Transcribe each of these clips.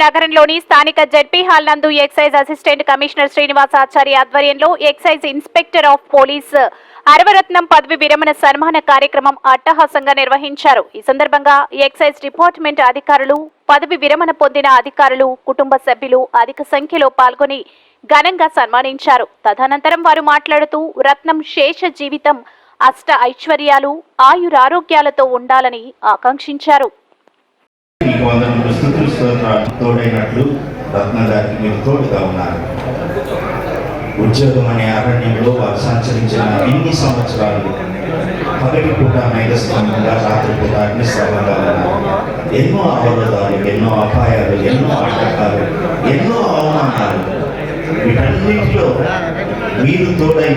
నగరంలోని స్థానిక ZP hall నందు ఎక్సైజ్ అసిస్టెంట్ కమిషనర్ శ్రీనివాసాచారి ఆధ్వర్యంలో ఎక్సైజ్ ఇన్స్పెక్టర్ ఆఫ్ పోలీస్ అరవరత్నం పదవి విరమణ సన్మాన కార్యక్రమం అట్టహాసంగా నిర్వహించారు. ఈ సందర్భంగా ఎక్సైజ్ డిపార్ట్మెంట్ అధికారులు, పదవి విరమణ పొందిన అధికారులు, కుటుంబ సభ్యులు అధిక సంఖ్యలో పాల్గొని ఘనంగా సన్మానించారు. తదనంతరం వారు మాట్లాడుతూ రత్నం శేష జీవితం, అష్ట ఐశ్వర్యాలు, ఆయురారోగ్యాలతో ఉండాలని ఆకాంక్షించారు. తోడైనట్లు రత్న గారికి మీరు తోడుగా ఉన్నారు. ఉద్యోగం అనే అరణ్యంలో వారు సంచరించిన ఇన్ని సంవత్సరాలు పగటి పూట మేఘస్తంభంగా, రాత్రిపూట అగ్నిస్తంభంగా ఉన్నారు. ఎన్నో అవరోధాలు, ఎన్నో అపాయాలు, ఎన్నో ఆటంకాలు, ఎన్నో అవమానాలు, వీటన్నిటిలో మీరు తోడై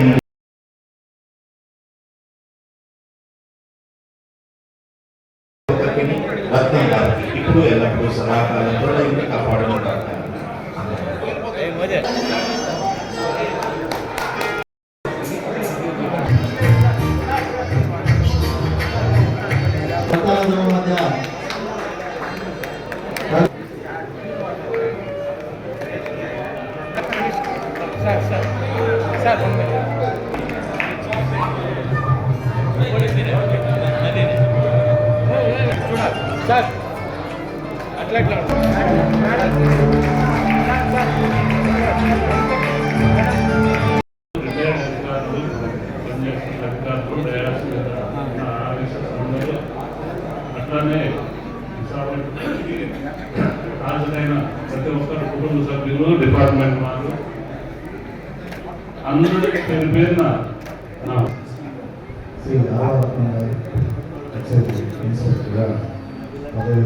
రత్నం గారికి ఇప్పుడు ఎల్లప్పుడూ సదాకాలం తోడై కాపాడుకుంటారు. సార్ అట్లా అట్లానే హాజరైన ప్రతి ఒక్కరు కుటుంబ సభ్యులు, డిపార్ట్మెంట్ వారు అందరికీ పేరున శ్రీ ఆరవరత్నం గారు ఇన్స్పెక్టర్గా పదవి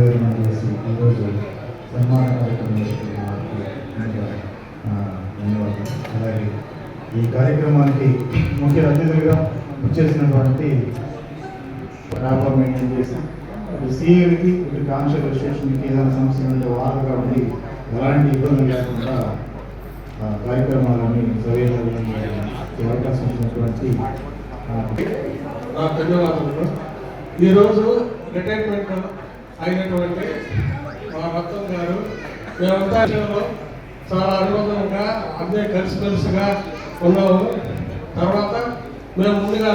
విరమణ చేసి ఈరోజు సన్మాన కార్యక్రమం ధన్యవాదాలు. అలాగే ఈ కార్యక్రమానికి ముఖ్య అతిథులుగా వచ్చేసినటువంటి వ్యాపారం మెయింటైన్ చేసి సీఏలకి ఇటు కాన్స్టేబుల్ స్టేషన్కి ఏదైనా సమస్య ఉంటే వారుగా ఉండి ఎలాంటి ఇబ్బందులు లేకుండా కార్యక్రమాలని సరైన అవకాశం ఇచ్చినటువంటి ధన్యవాదాలు. ఈరోజు రిటైర్మెంట్ అయినటువంటి మా రత్నం గారు మేమంతా చాలా అనుబంధంగా అన్నీ కలిసిమెలిసిగా ఉన్నాము. తర్వాత మేము ముందుగా